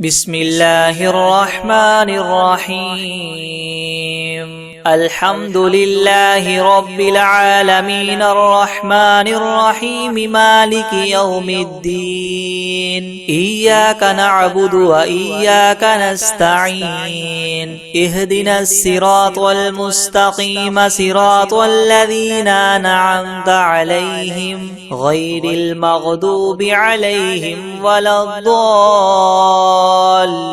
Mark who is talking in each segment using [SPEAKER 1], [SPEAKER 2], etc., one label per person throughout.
[SPEAKER 1] بسم الله الرحمن الرحيم الحمد لله رب العالمين الرحمن الرحيم مالك يوم الدين إياك نعبد وإياك نستعين اهدنا الصراط المستقيم صراط الذين أنعمت عليهم غير المغضوب عليهم ولا الضالين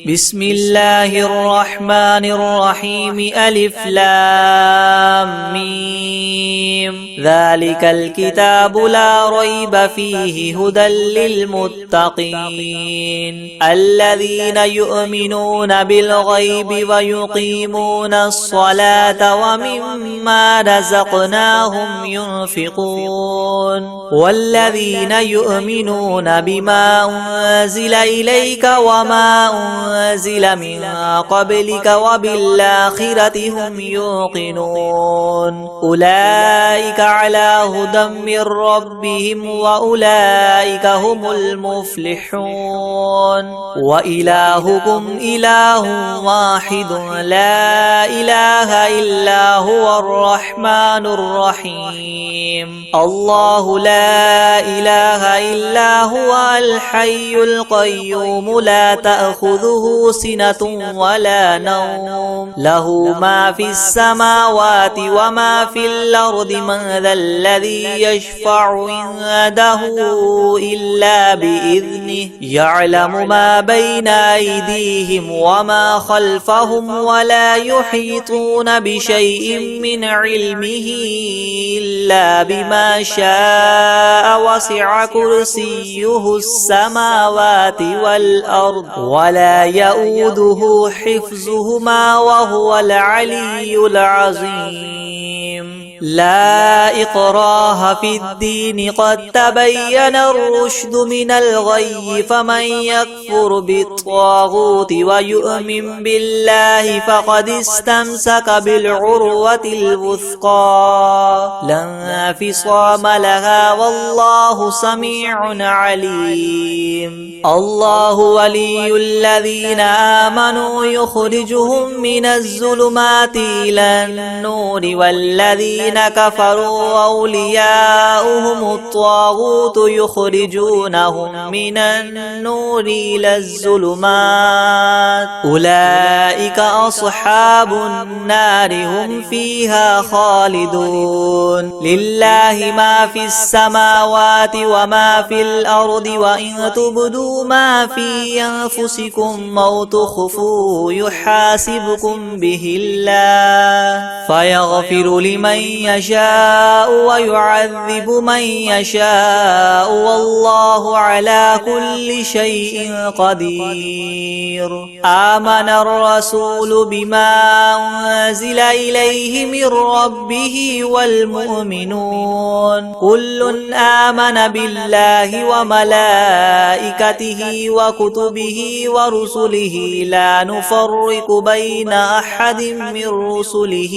[SPEAKER 1] بسم الله الرحمن الرحيم ألف لام ميم ذلك الكتاب لا ريب فيه هدى للمتقين الذين يؤمنون بالغيب ويقيمون الصلاة ومما رزقناهم ينفقون والذين يؤمنون بما أنزل إليك وما أنزل من قبلك وبالآخرة هم يوقنون أولئك على هدى من ربهم وأولئك هم المفلحون وإلهكم إله واحد لا إله إلا هو الرحمن الرحيم الله لا إله إلا هو الحي القيوم لا تأخذه سنة ولا نوم له ما في السماوات وما في الأرض من ذا الذي يشفع عنده إلا بإذنه يعلم ما بين أيديهم وما خلفهم ولا يحيطون بشيء من علمه إلا بما شاء وسع كرسيه السماوات والأرض ولا يؤوده حفظهما وهو العلي العظيم لا إكراه في الدين قد تبين الرشد من الغي فمن يكفر بالطاغوت ويؤمن بالله فقد استمسك بالعروة الوثقى لا انفصام لها والله سميع عليم الله ولي الذين آمنوا يخرجهم من الظلمات إلى النور والذين كفروا أولياؤهم الطاغوت يخرجونهم من النور إلى الظلمات أولئك أصحاب النار هم فيها خالدون لله ما في السماوات وما في الأرض وإن تبدوا ما في أنفسكم أو تخفوه يحاسبكم به الله فيغفر لمن يشاء ويعذب من يشاء والله على كل شيء قدير آمن الرسول بما أنزل إليه من ربه والمؤمنون كل آمن بالله وملائكته وكتبه ورسله لا نفرق بين أحد من رسله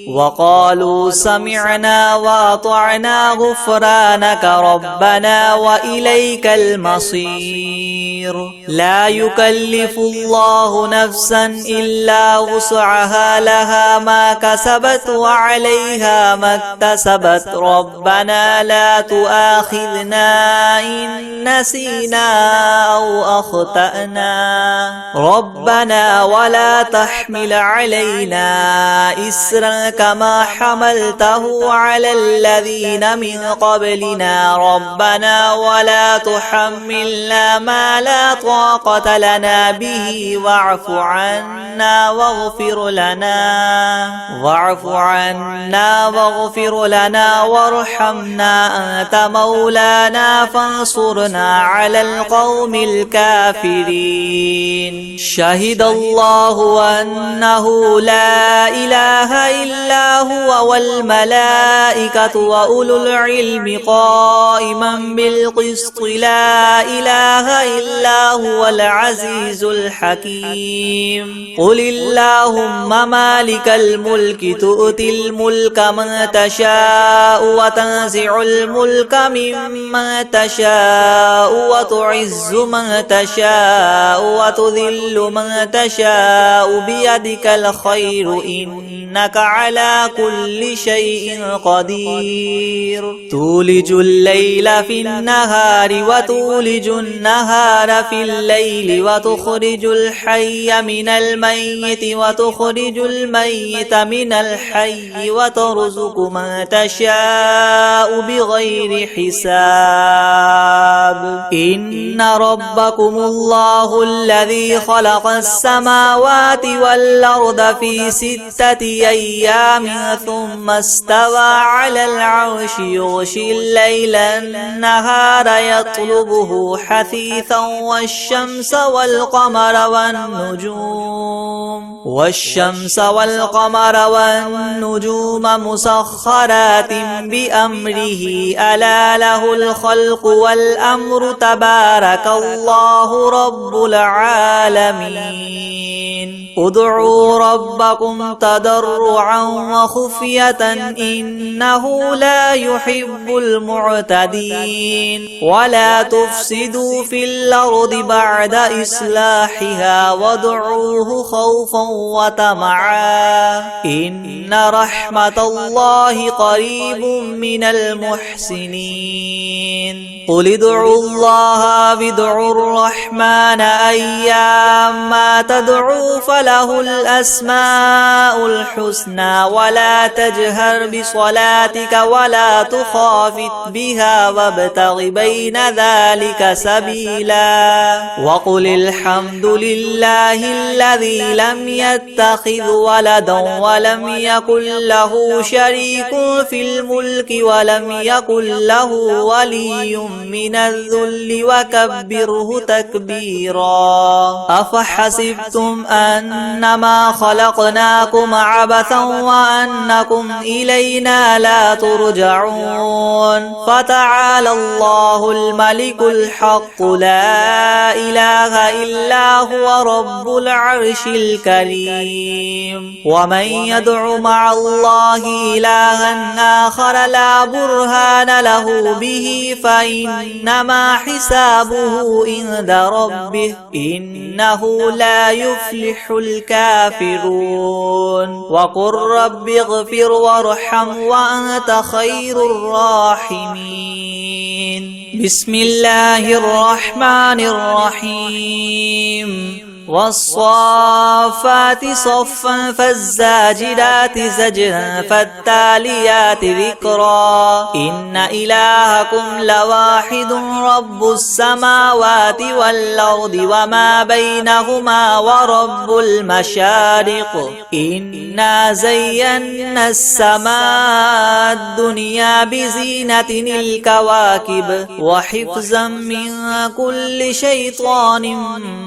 [SPEAKER 1] وقالوا سمعنا وأطعنا غفرانك ربنا وإليك المصير لا يكلف الله نفسا إلا وسعها لها ما كسبت وعليها ما اكتسبت ربنا لا تؤاخذنا إن نسينا أو أخطأنا ربنا ولا تحمل علينا إسرا كما حملته على الذين من قبلنا ربنا ولا تحملنا ما لا طاقة لنا به واعف عنا واغفر لنا وارحمنا أنت مولانا فانصرنا على القوم الكافرين شهد الله أنه لا إله إلا هو والملائكة وأولو العلم قائما بالقسط لا إله إلا هو العزيز الحكيم قل اللهم مالك الملك تؤتي الملك من تشاء وتنزع الملك ممن تشاء وتعز من تشاء وتذل من تشاء بيدك الخير إنك على كل شيء قدير تولج الليل في النهار وتولج النهار في الليل وتخرج الحي من الميت وتخرج الميت من الحي وترزق من تشاء بغير حساب إن ربكم الله الذي خلق السماوات والأرض في 6 أيام ثم استوى على العرش يغشي الليل النهار يطلبه حثيثا والشمس والقمر والنجوم مسخرات بأمره ألا له الخلق والأمر تبارك الله رب العالمين ادعوا ربكم تضرعا وخفية إنه لا يحب المعتدين ولا تفسدوا في الأرض بعد إصلاحها وادعوه خوفا وطمعا إن رحمة الله قريب من المحسنين قل ادعوا الله وادعوا الرحمن أيما تدعوا فله الأسماء الحسنى ولا تجهر بصلاتك ولا تخافت بها وابتغ بين ذلك سبيلا وقل الحمد لله الذي لم يتخذ ولدا ولم يكن له شريك في الملك ولم يكن له ولي من الذل وكبره تكبيرا أفحسبتم أنما خلقناكم عبثا وأنكم إلينا لا ترجعون فتعالى الله الملك الحق لا إله إلا هو رب العرش الكريم ومن يدع مع الله إلها آخر لا برهان له به فإنما حسابه عند ربه إنه لا يفلح الكافرون وقل رب اغفر وارحم وأنت خير الراحمين بسم الله الرحمن الرحيم والصافات صفا فالزاجرات زجرا فالتاليات ذكرا إن إلهكم لواحد رب السماوات والأرض وما بينهما ورب المشارق إنا زينا السماء الدنيا بزينة الكواكب وحفظا من كل شيطان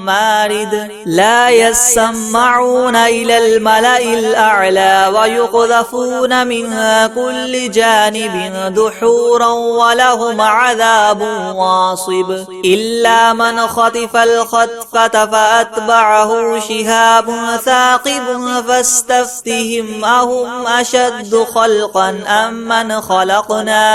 [SPEAKER 1] مارد لا يسمعون إلى الملأ الأعلى ويقذفون من كل جانب دحورا ولهم عذاب واصب إلا من خطف الخطفة فأتبعه شهاب ثاقب فاستفتهم أهم أشد خلقا أم من خلقنا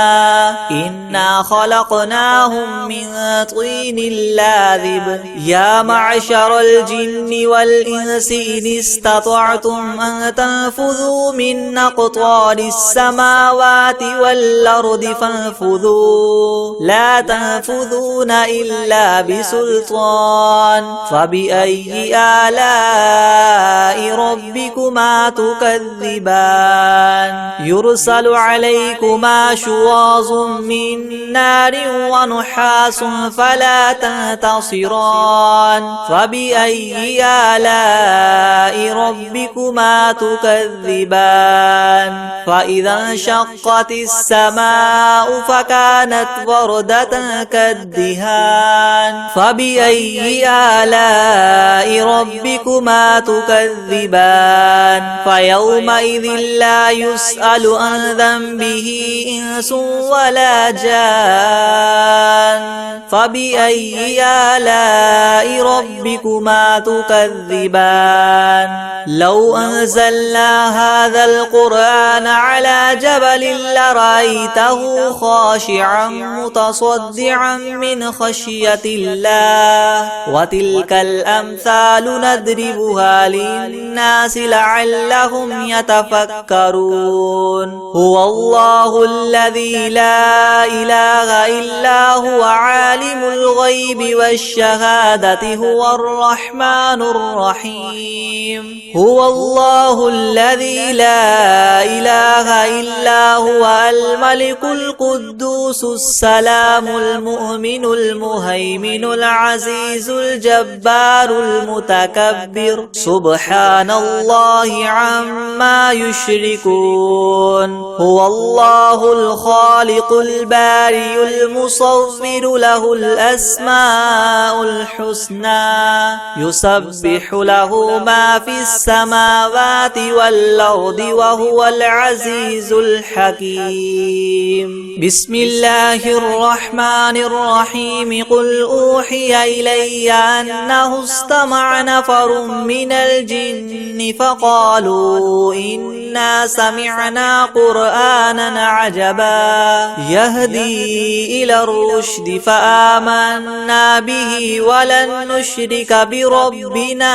[SPEAKER 1] إنا خلقناهم من طين لاذب يا معشر الجن والإنس إن استطعتم أن تنفذوا من أقطار السماوات والأرض فانفذوا لا تنفذون إلا بسلطان فبأي آلاء ربكما تكذبان يرسل عليكما شواظ من نار ونحاس فلا تنتصران فبأي فبأي آلاء ربكما تكذبان فإذا انشقت السماء فكانت وردة كالدهان فبأي آلاء ربكما تكذبان فيومئذ لا يسأل عن ذنبه إنس ولا جان فبأي آلاء ربكما تكذبان لو أنزلنا هذا القرآن على جبل لرأيته خاشعا متصدعا من خشية الله وتلك الأمثال نضربها للناس لعلهم يتفكرون هو الله الذي لا إله إلا هو عالم الغيب والشهادة هو الرحمن الرحيم هو الله الذي لا إله إلا هو الملك القدوس السلام المؤمن المهيمن العزيز الجبار المتكبر سبحان الله عما يشركون هو الله الخالق البارئ المصور له الأسماء الحسنى يسبح له ما في السماوات والأرض وهو العزيز الحكيم بسم الله الرحمن الرحيم قل أوحي إلي أنه استمع نفر من الجن فقالوا إنا سمعنا قرآنا عجبا يهدي إلى الرشد فآمنا به ولن نشرك بربنا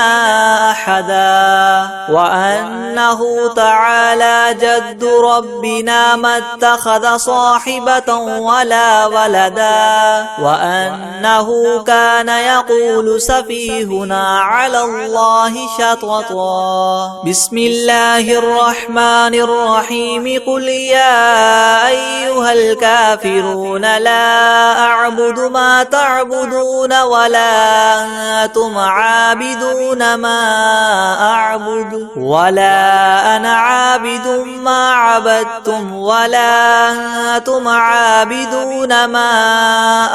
[SPEAKER 1] أحدا وأنه تعالى جد ربنا ما اتخذ صاحبة ولا ولدا وأنه كان يقول سفيهنا على الله شططا بسم الله الرحمن الرحيم قل يا أيها الكافرون لا أعبد ما تعبدون ولا أنتم عابدون ما أعبد ولا أنا عابد ما عبدتم ولا أنتم عابدون ما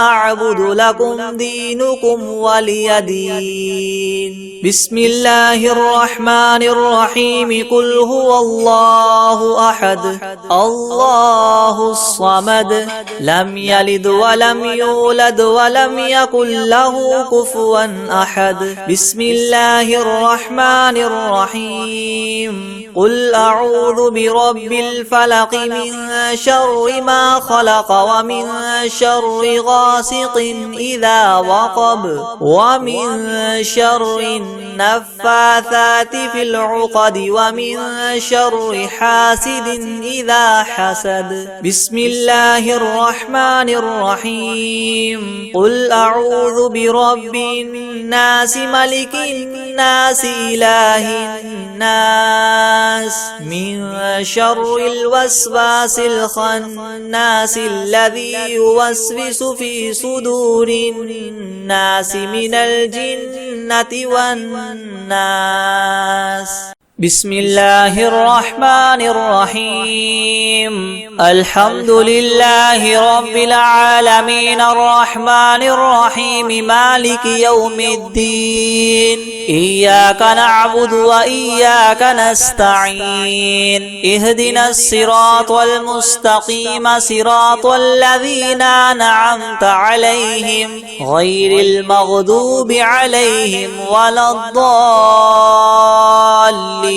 [SPEAKER 1] أعبد لكم دينكم ولي دين بسم الله الرحمن الرحيم قل هو الله أحد الله الصمد لم يلد ولم يولد ولم يكن له كفوا أحد بسم الله الرحمن الرحيم قل أعوذ برب الفلق من شر ما خلق ومن شر غاسق إذا وقب ومن شر النفاثات في العقد ومن شر حاسد إذا حسد بسم الله الرحمن الرحيم قل أعوذ برب الناس ملك الناس إله الناس من شر الوسواس الخناس الذي يوسوس في صدور الناس من الجنة والناس بسم الله الرحمن الرحيم الحمد لله رب العالمين الرحمن الرحيم مالك يوم الدين إياك نعبد وإياك نستعين اهدنا الصراط المستقيم صراط الذين أنعمت عليهم غير المغضوب عليهم ولا الضالين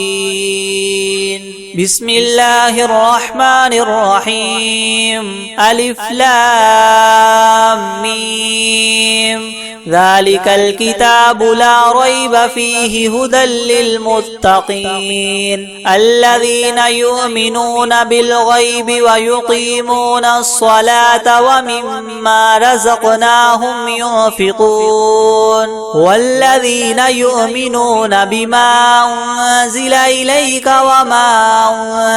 [SPEAKER 1] بسم الله الرحمن الرحيم ألف لام ميم ذلك الكتاب لا ريب فيه هدى للمتقين الذين يؤمنون بالغيب ويقيمون الصلاة ومما رزقناهم ينفقون والذين يؤمنون بما أنزل إليك وما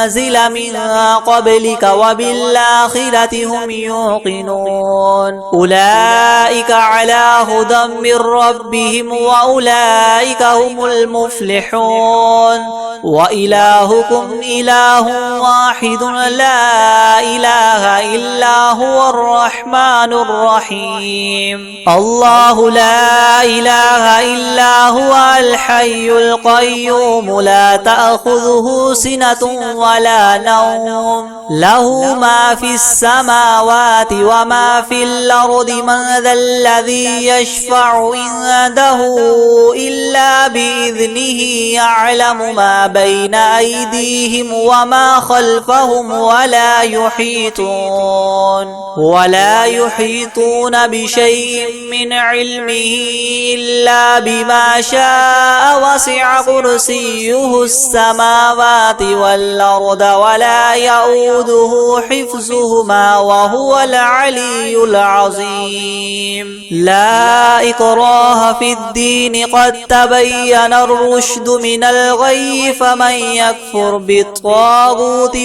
[SPEAKER 1] أنزل من قبلك وبالآخرة هم يوقنون أولئك على هدى من ربهم وأولئك هم المفلحون وإلهكم إله واحد لا إله إلا هو الرحمن الرحيم الله لا إله إلا هو الحي القيوم لا تأخذه سنة ولا نوم له ما في السماوات وما في الأرض من ذا الذي يشفع عنده إلا بإذنه يعلم ما بين أيديهم وما خلفهم ولا يحيطون بشيء من علمه إلا بما شاء وسع كرسيه السماوات والأرض ولا يؤوده حفظهما وهو العلي العظيم لا إكراه في الدين قد تبين الرشد من الغي فمن يكفر بالطاغوت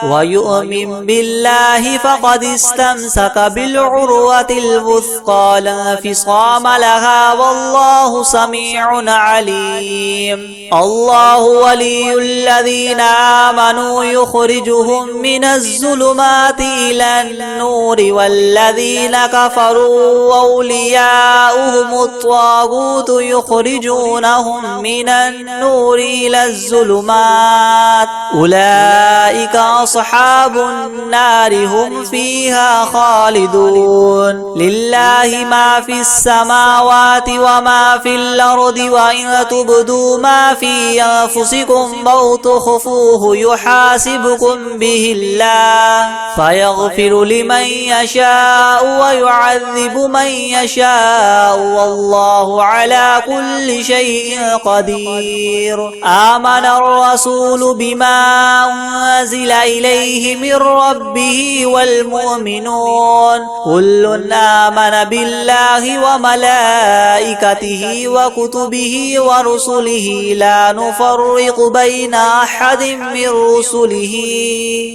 [SPEAKER 1] ويؤمن بالله فقد استمسك بالعروة الوثقى لا انفصام لها والله سميع عليم الله ولي الذين آمنوا يخرجهم من الظلمات إلى النور والذين كفروا أولياؤهم الطاغوت يخرجونهم من النور إلى الظلمات أولئك أصحاب النار هم فيها خالدون لله ما في السماوات وما في الأرض وإن تبدوا ما في أنفسكم أو تخفوه يحاسبكم به الله فيغفر لمن يشاء ويعذب من يشاء والله على كل شيء قدير آمن الرسول بما أنزل إليه من ربه والمؤمنون كل آمن بالله وملائكته وكتبه ورسله لا نفرق بين أحد من رسله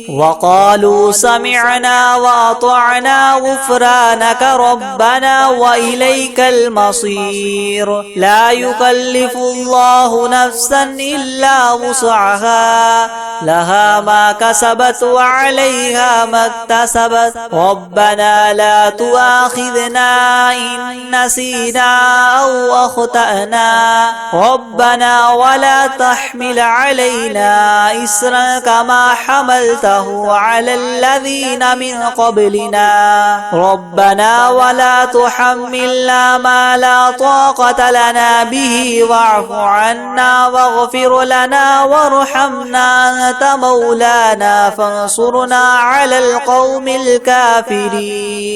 [SPEAKER 1] وقالوا سمعنا وأطعنا غفرانك ربنا وإليك المصير لا يكلف الله نفسا إلا وسعها لها ما كسبت وعليها ما اكتسبت ربنا لا تؤاخذنا إن نسينا أو أخطأنا ربنا ولا تحمل علينا إسرا كما حملته على الذين من قبلنا ربنا ولا تحملنا ما لا طاقة لنا به واعف عنا واغفر لنا وارحمنا أنت مولانا فانصرنا على القوم الكافرين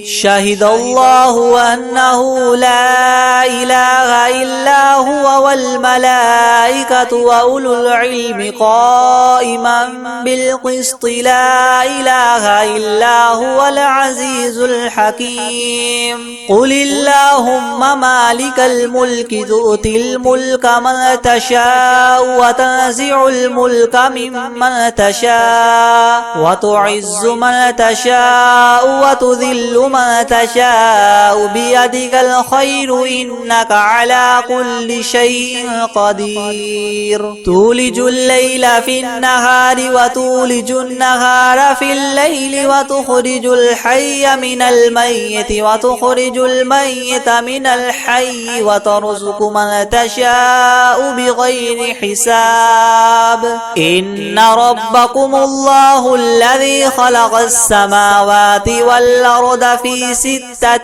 [SPEAKER 1] شهد الله أنه لا إله إلا هو والملائكة وأولو العلم قائما بالقسط لا إله إلا هو العزيز الحكيم قل اللهم مالك الملك تؤتي الملك من تشاء وتنزع الملك ممن تشاء وتعز من تشاء وتذل من تشاء بيدك الخير إنك على كل شيء قدير تولج الليل في النهار وتولج النهار في الليل وتخرج الحي من الميت وتخرج الميت من الحي وترزق من تشاء بغير حساب إن ربكم الله الذي خلق السماوات والأرض في 6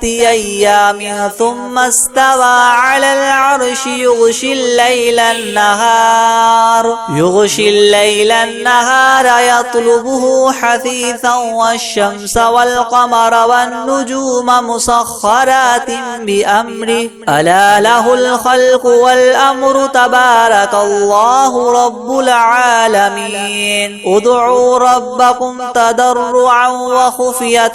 [SPEAKER 1] أيام ثم استوى على العرش يغشي الليل النهار يطلبه حثيثا والشمس والقمر والنجوم مسخرات بأمره ألا له الخلق والأمر تبارك الله رب العالمين ادعوا ربكم تضرعا وخفية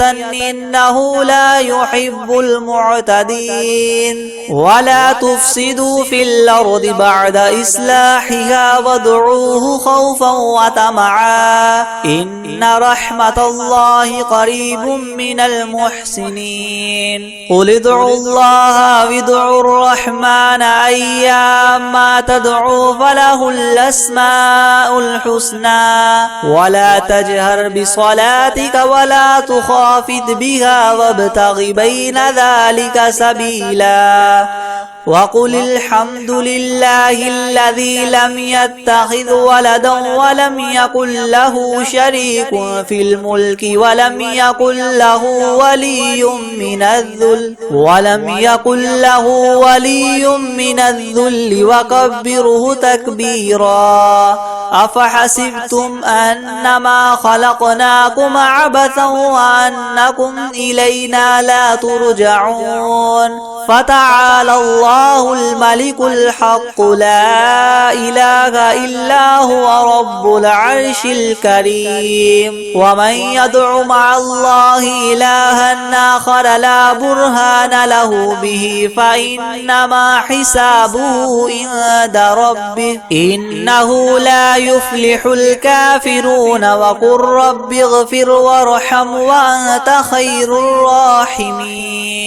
[SPEAKER 1] إنه لا يحب يحب المعتدين ولا تفسدوا في الأرض بعد إصلاحها وادعوه خوفا وطمعا إن رحمة الله قريب من المحسنين قل ادعوا الله وادعوا الرحمن أيما تدعوا فله الأسماء الحسنى ولا تجهر بصلاتك ولا تخافت بها وابتغ بين ذلك سبيلا وقل الحمد لله الذي لم يتخذ ولدا ولم يكن له شريك في الملك ولم يكن له ولي من الذل وكبره تكبيرا أفحسبتم أنما خلقناكم عبثا وأنكم إلينا لا ترجعون فتعالى الله الملك الحق لا إله إلا هو رب العرش الكريم ومن يدع مع الله إلها آخر لا برهان له به فإنما حسابه عند ربه إنه لا يفلح الكافرون وقل رب اغفر وارحم وأنت خير الراحمين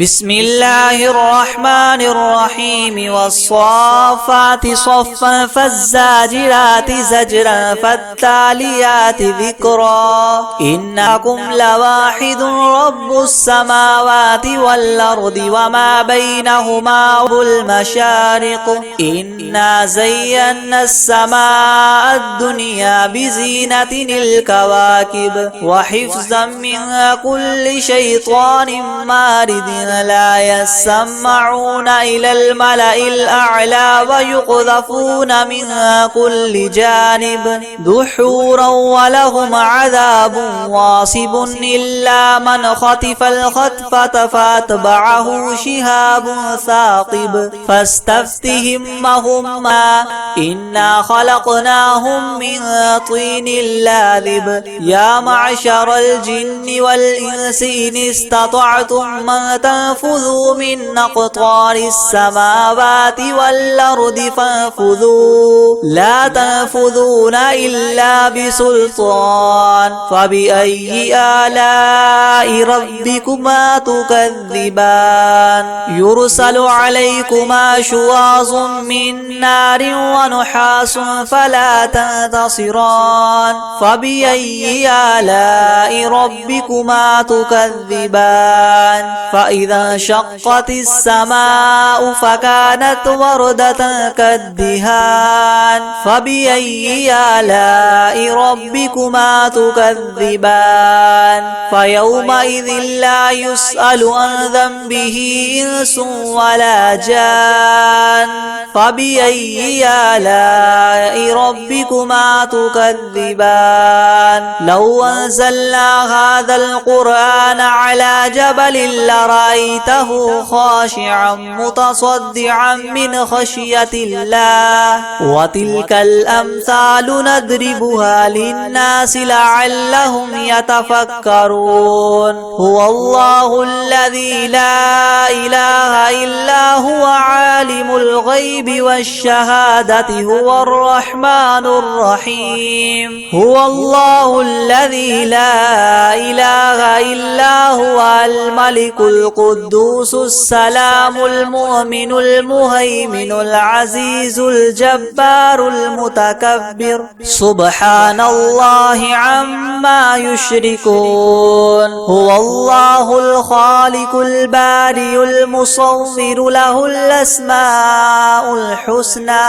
[SPEAKER 1] بسم الله الرحمن الرحيم والصافات صفا فالزاجرات زجرا فالتاليات ذكرا إنكم لواحد رب السماوات والأرض وما بينهما والمشارق إنا زينا السماء الدنيا بزينة الكواكب وحفظا من كل شيطان مارد لا يسمعون إلى الملأ الأعلى ويقذفون من كل جانب دحورا ولهم عذاب واصب إلا من خطف الخطفة فاتبعه شهاب ثاقب فاستفتهم هما إنا خلقناهم من طين لاذب يا معشر الجن والإنس إن استطعتم من تنفذوا من أقطار السماوات والأرض فانفذوا لا تنفذون إلا بسلطان فبأي آلاء ربكما تكذبان يرسل عليكما شواظ من نار ونحاس فلا تنتصران فبأي آلاء ربكما تكذبان فإذا انشقت السماء فكانت وردة كالدهان فبأي آلاء ربكما تكذبان فيومئذ لا يسأل عن ذنبه إنس ولا جان فبأي آلاء ربكما تكذبان لو أنزلنا هذا القرآن على جبل لرأيته خاشعا متصدعا من خشية الله وتلك الأمثال نضربها للناس لعلهم يتفكرون هو الله الذي لا إله إلا هو عالم الغيب والشهادة هو الرحمن الرحيم هو الله الذي لا إله إلا هو الملك القدوس السلام المؤمن المهيمن العزيز الجبار المتكبر سبحان الله عما يشركون هو الله الخالق البارئ المصور له الأسماء الحسنى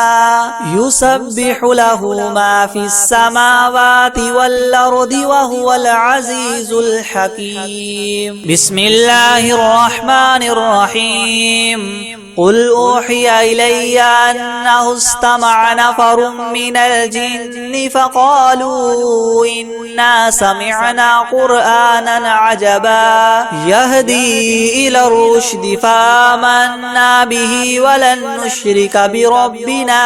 [SPEAKER 1] يسبح له ما في السماوات والأرض وهو العزيز الحكيم بسم الله الرحمن الرحيم قل أوحي إلي أنه استمع نفر من الجن فقالوا إنا سمعنا قرآنا عجبا يهدي إلى الرشد فآمنا به ولن نشرك بربنا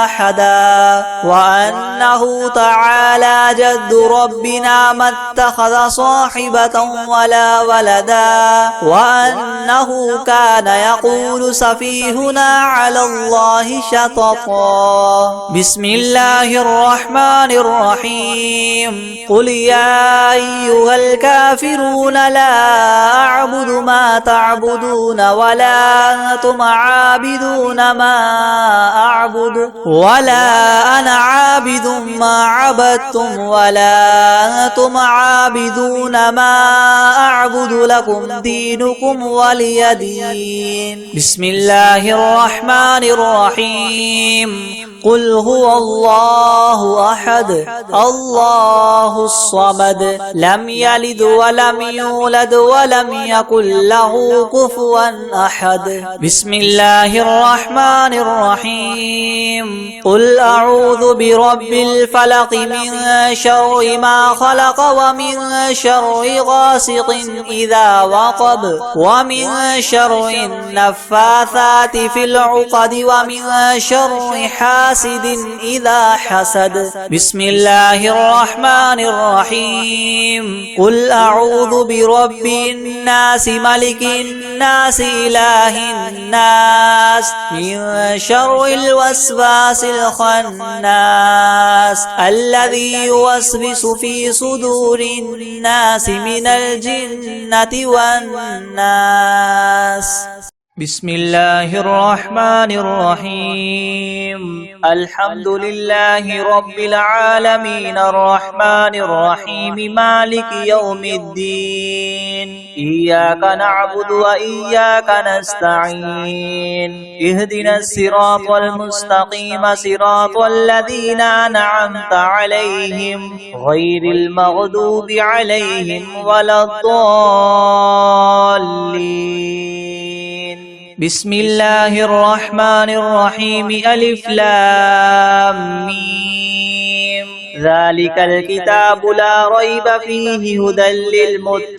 [SPEAKER 1] أحدا وأنه تعالى جد ربنا ما اتخذ صاحبة ولا ولدا وأنه كان يقول سفيهنا على الله شططا بسم الله الرحمن الرحيم قل يا أيها الكافرون لا أعبد ما تعبدون ولا أنتم عابدون ما أعبد ولا أنا عابد ما عبدتم ولا أنتم عابدون ما أعبد لكم دينكم ولي دين بسم الله الرحمن الرحيم قل هو الله أحد الله الصمد لم يلد ولم يولد ولم يكن له كفوا أحد بسم الله الرحمن الرحيم قل أعوذ برب الفلق من شر ما خلق ومن شر غاسق إذا وقب ومن شر النفاثات في العقد ومن شر حاسد إذا حسد بسم الله الرحمن الرحيم قل أعوذ برب الناس ملك الناس إله الناس من شر الوسواس الخناس الذي يوسوس في صدور الناس من الجنة والناس بسم الله الرحمن الرحيم الحمد لله رب العالمين الرحمن الرحيم مالك يوم الدين إياك نعبد وإياك نستعين اهدنا الصراط المستقيم صراط الذين أنعمت عليهم غير المغضوب عليهم ولا الضالين بسم الله الرحمن الرحيم ألف لام ميم ذلك الكتاب لا ريب فيه هدى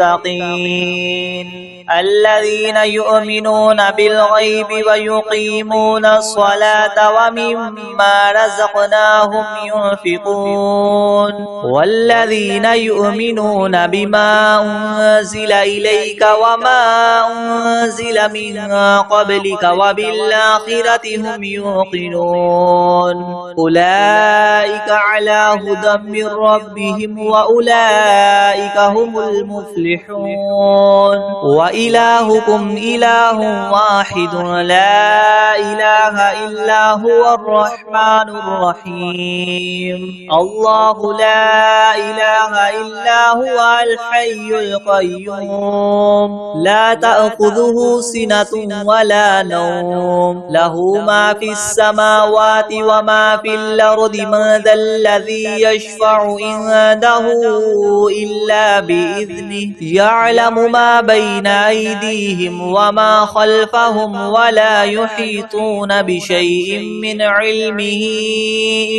[SPEAKER 1] للمتقين الذين يؤمنون بالغيب ويقيمون الصلاة ومما رزقناهم ينفقون والذين يؤمنون بما أنزل إليك وما أنزل من قبلك وبالآخرة هم يوقنون أولئك على هدى من ربهم وأولئك هم المفلحون وإلهكم إله واحد لا إله إلا هو الرحمن الرحيم الله لا إله إلا هو الحي القيوم لا تأخذه سنة ولا نوم له ما في السماوات وما في الأرض من ذا الذي يشفع عنده إلا بإذنه يعلم ما بين أيديهم وما خلفهم ولا يحيطون بشيء من علمه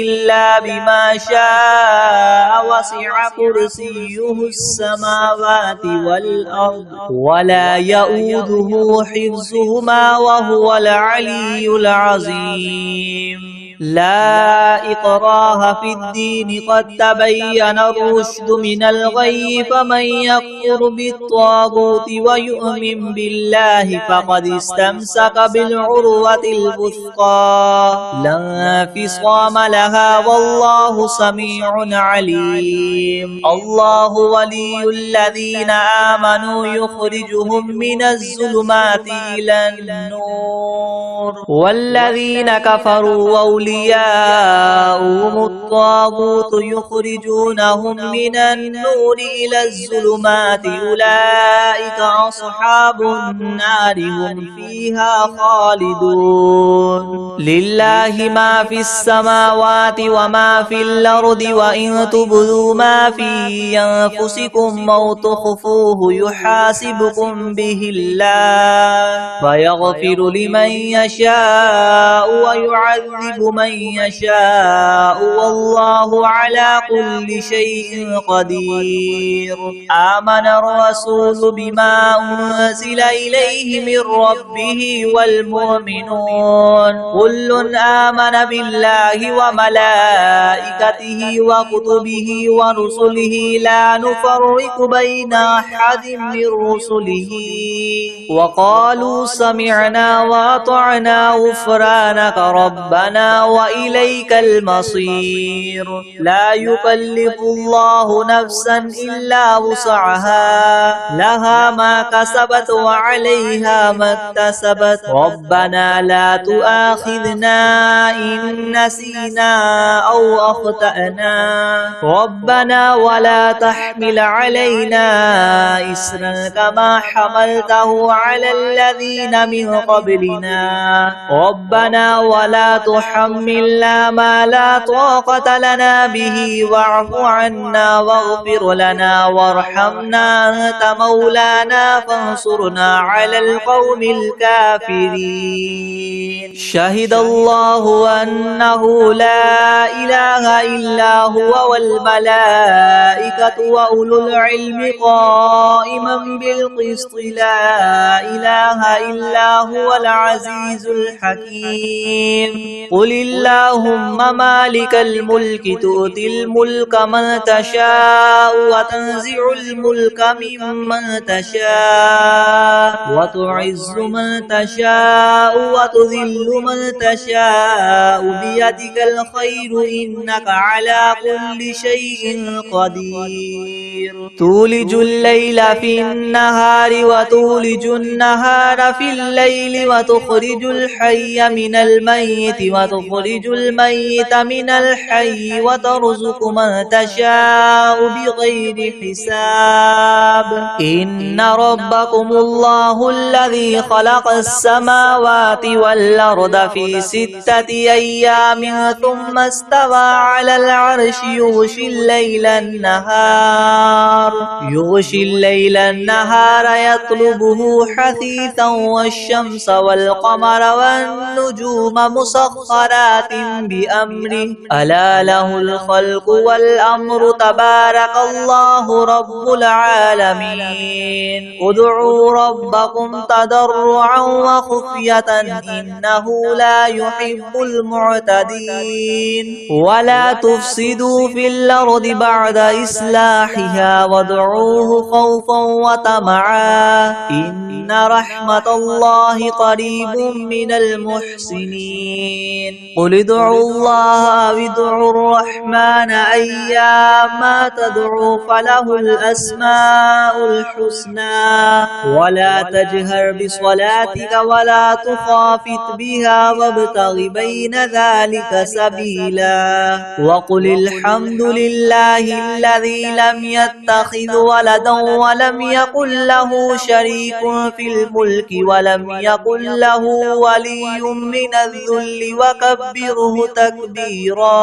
[SPEAKER 1] إلا بما شاء وسع كرسيه السماوات والأرض ولا يؤوده حفظهما وهو العلي العظيم لا إكراه في الدين قد تبين الرشد من الغي فمن يكفر بالطاغوت ويؤمن بالله فقد استمسك بالعروة الوثقى لا انفصام لها والله سميع عليم الله ولي الذين آمنوا يخرجهم من الظلمات إلى النور والذين كفروا أولياء أولياؤهم الطاغوت يخرجونهم من النور إلى الظلمات أولئك أصحاب النار هم فيها خالدون لله ما في السماوات وما في الأرض وإن تبدوا ما في أنفسكم أو تخفوه يحاسبكم به الله فيغفر لمن يشاء ويعذب من يشاء والله على كل شيء قدير آمن الرسول بما أنزل إليه من ربه والمؤمنون كل آمن بالله وملائكته وكتبه ورسله لا نفرق بين أحد من رسله وقالوا سمعنا وأطعنا غفرانك ربنا وإليك المصير لا يكلف الله نفسا إلا وسعها لها ما كسبت وعليها ما اكتسبت ربنا لا تؤاخذنا إن نسينا أو أخطأنا ربنا ولا تحمل علينا إسرا كما حملته على الذين من قبلنا ربنا ولا تحملنا ما لا طاقة لنا به واعف عنا واغفر لنا وارحمنا أنت مولانا فانصرنا على القوم الكافرين شهد الله أنه لا إله إلا هو والملائكة وأولو العلم قائما بالقسط لا إله إلا هو العزيز الحكيم قل اللهم مالك الملك تؤتي الملك من تشاء وتنزع الملك ممن تشاء وتعز من تشاء وتذل من تشاء بيدك الخير إنك على كل شيء قدير تولج الليل في النهار وتولج النهار في الليل وتخرج الحي من الميت وتخرج الميت من الحي وترزق من تشاء بغير حساب إن ربكم الله الذي خلق السماوات والأرض في 6 أيام ثم استوى على العرش يغشي الليل النهار يطلبه حثيثا والشمس والقمر والنجوم مسخرات بأمره ألا له الخلق والأمر تبارك الله رب العالمين ادعوا ربكم تضرعا وخفية إنه لا يحب المعتدين ولا تفسدوا في الأرض بعد إصلاحها وادعوه خوفا وطمعا إن رحمة الله قريب من المحسنين قل ادعوا الله أو ادعوا الرحمن أيما تدعوا فله الأسماء الحسنى ولا تجهر بصلاتك ولا تخافت بها وابتغ بين ذلك سبيلا وقل الحمد لله الذي لم يتخذ ولدا ولم يكن له شريك في الملك ولم يكن له ولي من الذل وكبره تكبيرا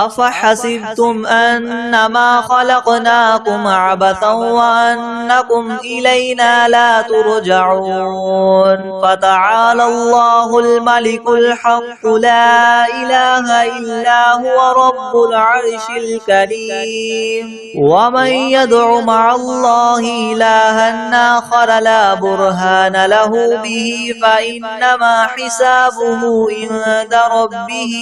[SPEAKER 1] أفحسبتم أنما خلقناكم عبثا وأنكم إلينا لا ترجعون فتعالى الله الملك الحق لا إله إلا هو رب العرش الكريم ومن يدع مع الله إلها آخر لا برهان له به فإنما حسابه عند ربه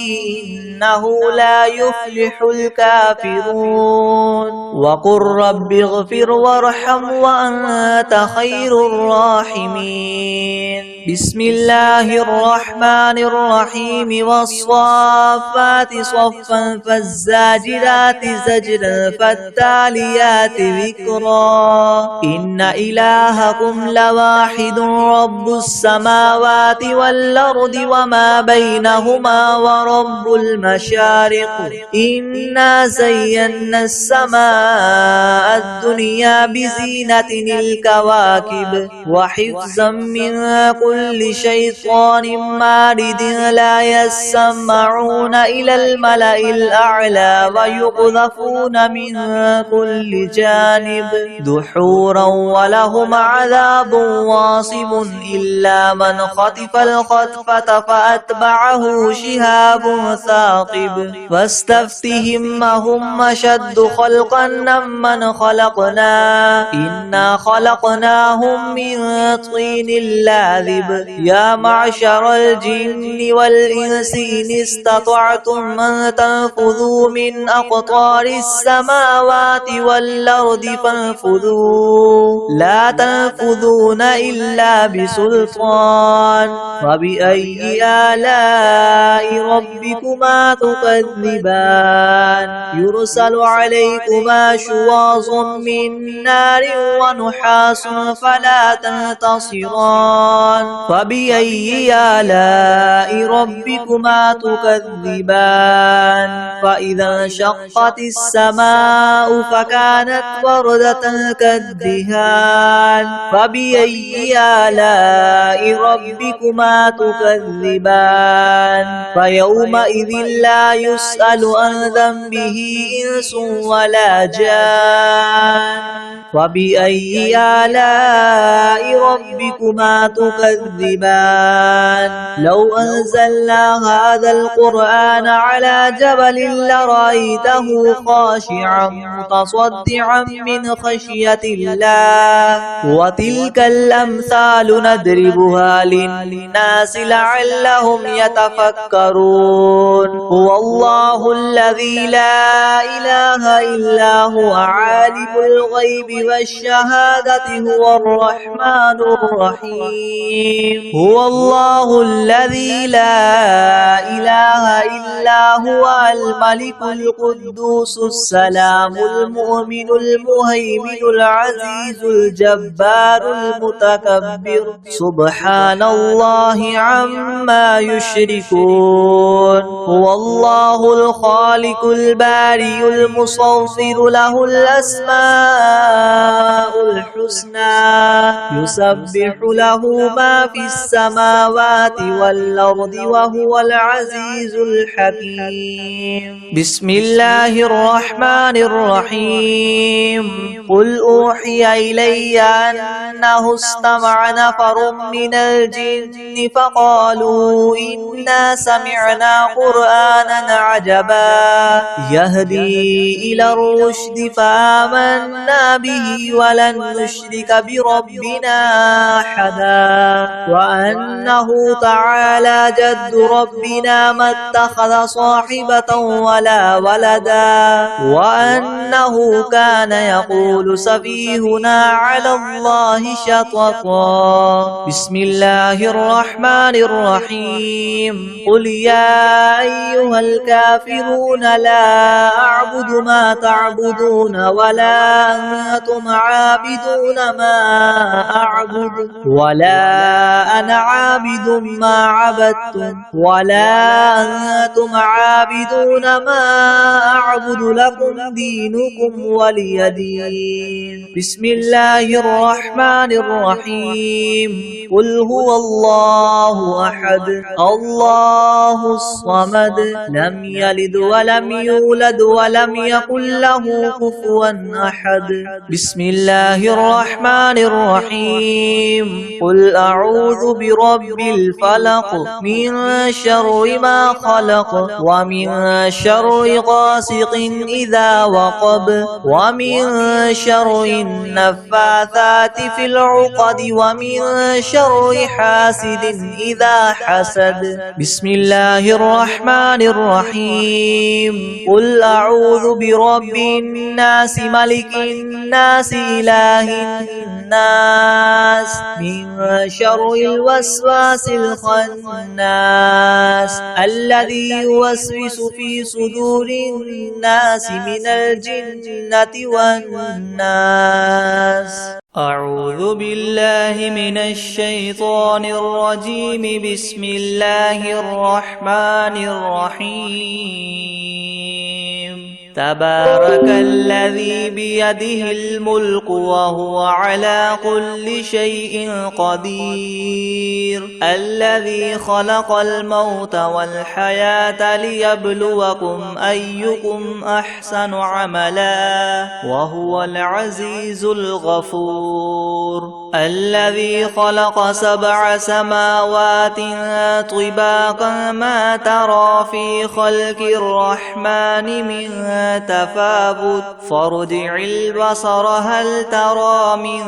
[SPEAKER 1] إنه لا يفلح الكافرون وقل رب اغفر وارحم وأنت خير الراحمين بسم الله الرحمن الرحيم والصافات صفا فالزاجرات زجرا فالتاليات ذكرا إن إلهكم لواحد رب السماوات والأرض وما بينهما ورب المشارق إنا زينا السماء الدنيا بزينة الكواكب وحفظا من كل شيطان مارد لا يسمعون إلى الملأ الأعلى ويقذفون من كل جانب دحورا ولهم عذاب واصب إلا من خطف الخطفة فأتبعه شهاب ثاقب فاستفتهم هم أشد خلقا ممن خلقنا إنا خلقناهم من طين لاذب يا معشر الجن والإنس إن استطعتم أن تنفذوا من أقطار السماوات والأرض فانفذوا لا تنفذون إلا بسلطان فبأي آلاء ربكما تكذبان يرسل عليكما شواظ من نار ونحاس فلا تنتصران فبأي آلاء ربكما تكذبان فإذا انشقت السماء فكانت وردة كالدهان فبأي آلاء ربكما تكذبان فيومئذ لا يسأل عن ذنبه إنس ولا جان فبأي آلاء ربكما تكذبان لو أنزلنا هذا القرآن على جبل لرأيته خاشعا متصدعا من خشية الله وتلك الأمثال نضربها للناس لعلهم يتفكرون هو الله الذي لا إله إلا هو عالم الغيب والشهادة هو الرحمن الرحيم هو الله الذي لا إله إلا هو الملك القدوس السلام المؤمن المهيمن العزيز الجبار المتكبر سبحان الله عما يشركون هو الله الخالق البارئ المصور له الأسماء الحسنى يسبح له ما في السماوات والأرض وهو العزيز الحكيم بسم الله الرحمن الرحيم قل أوحي إلي أنه استمع نفر من الجن فقالوا إنا سمعنا قرآنا عجبا يهدي إلى الرشد فآمنا به ولن نشرك بربنا أحدا وأنه تعالى جد ربنا ما اتخذ صاحبة ولا ولدا وأنه كان يقول سفيهنا على الله شططا بسم الله الرحمن الرحيم قل يا أيها الكافرون لا أعبد ما تعبدون ولا أنتم عابدون ما أعبد ولا أنا عابد ما عبدتم ولا أنتم عابدون ما أعبد لكم دينكم ولي دين بسم الله الرحمن الرحيم قل هو الله أحد الله الصمد لم يلد ولم يولد ولم يكن له كفوا أحد بسم الله الرحمن الرحيم قل أعوذ برب الفلق من شر ما خلق ومن شر غاسق إذا وقب ومن شر النفاثات في العقد ومن شر حاسد إذا حسد بسم الله الرحمن الرحيم قل أعوذ برب الناس ملك الناس إله الناس من شر شر الوسواس الخناس الذي يوسوس في صدور الناس من الجنة والناس. أعوذ بالله من الشيطان الرجيم. بسم الله الرحمن الرحيم. تبارك الذي بيده الملك وهو على كل شيء قدير، الذي خلق الموت والحياة ليبلوكم أيكم أحسن عملا وهو العزيز الغفور، الذي خلق 7 سماوات طباقا ما ترى في خلق الرحمن من تفاوت فارجع البصر هل ترى من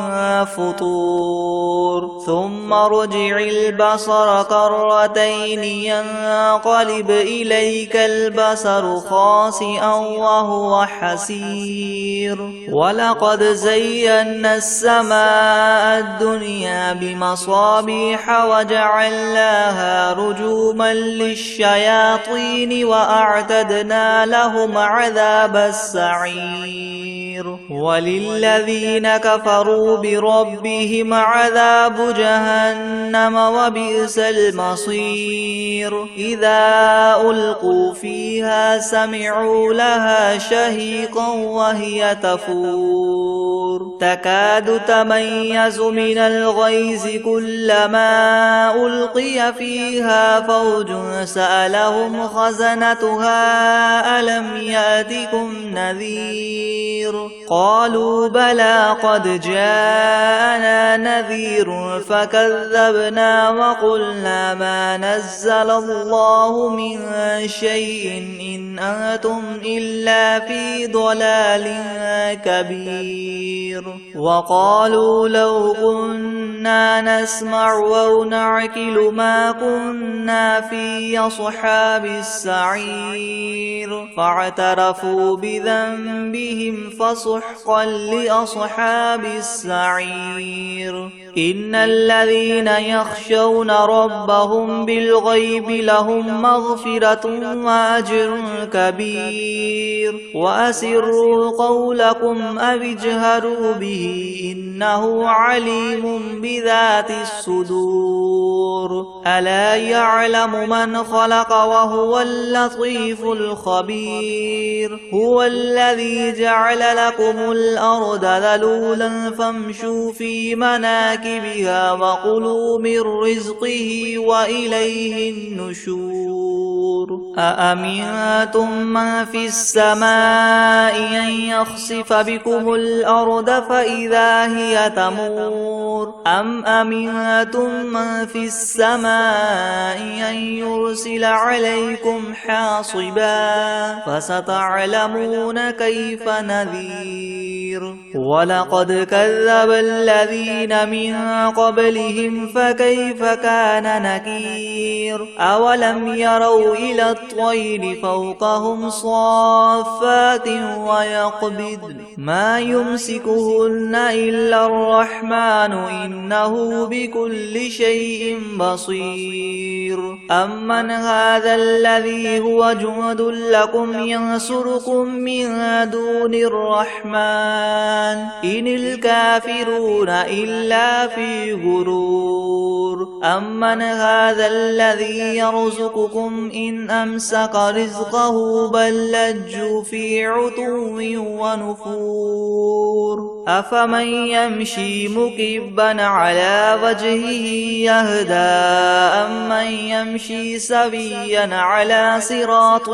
[SPEAKER 1] فطور ثم ارجع البصر كرتين ينقلب إليك البصر خاسئا وهو حسير. ولقد زينا السماء الدنيا بمصابيح وجعلناها رجوما للشياطين وأعتدنا لهم عذاب السعير. وللذين كفروا بربهم عذاب جهنم وبئس المصير. إذا ألقوا فيها سمعوا لها شهيقا وهي تفور تكاد تميز من الغيظ كلما ألقي فيها فوج سألهم خزنتها ألم يأتكم نذير قالوا بلى قد جاءنا نذير فكذبنا وقلنا ما نزل الله من شيء إن أنتم إلا في ضلال كبير. وقالوا لو كنا نسمع أو نعقل ما كنا في أصحاب السعير فاعترفوا بذنبهم فسحقا لأصحاب السعير. إن الذين يخشون ربهم بالغيب لهم مغفرة وأجر كبير. وأسروا قولكم أو اجهروا به إنه عليم بذات الصدور. ألا يعلم من خلق وهو اللطيف الخبير. هو الذي جعل لكم الأرض ذلولا فامشوا في مناكبها وكلوا من رزقه وإليه النشور. أأمنتم من في السماء أن يخسف بكم الأرض فإذا هي تمور أم أمنتم من في السماء أن يرسل عليكم حاصبا فستعلمون كيف نذير. ولقد كذب الذين من قبلهم فكيف كان نكير. أولم يروا إلى الطير فوقهم صافات ويقبض ما يمسكهن إلا الرحمن إنه بكل شيء بصير. أمن هذا الذي هو جند لكم ينصركم من دون الرحمن إن الكافرون إلا في غرور. أمن هذا الذي يرزقكم إن أمسك رزقه بل لجوا في عتو ونفور. أفمن يمشي مكبا على وجهه يهدى أمن يمشي سويا على صراط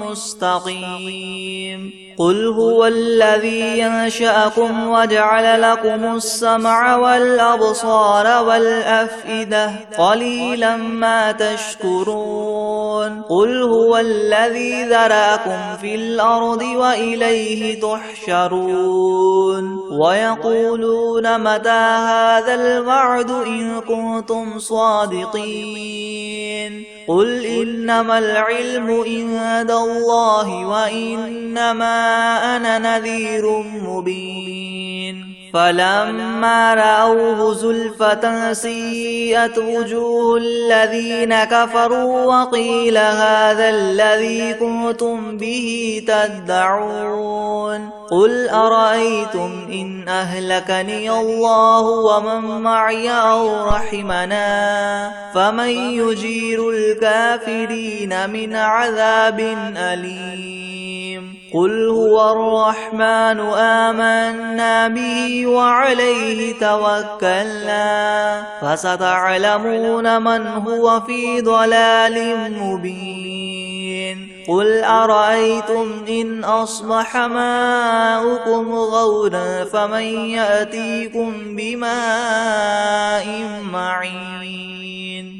[SPEAKER 1] مستقيم. قل هو الذي ينشأكم وجعل لكم السمع والأبصار والأفئدة قليلا ما تشكرون. قل هو الذي ذرأكم في الأرض وإليه تحشرون. ويقولون متى هذا الوعد إن كنتم صادقين. قل إنما العلم عند الله وإنما أنا نذير مبين. فلما رأوه زلفة سيئت وجوه الذين كفروا وقيل هذا الذي كنتم به تدعون قل أرأيتم إن أهلكني الله ومن معي أو رحمنا فمن يجير الكافرين من عذاب أليم قل هو الرحمن آمنا به وعليه توكلنا فستعلمون من هو في ضلال مبين قل أرأيتم إن أصبح ماؤكم غورا فمن يأتيكم بماء معين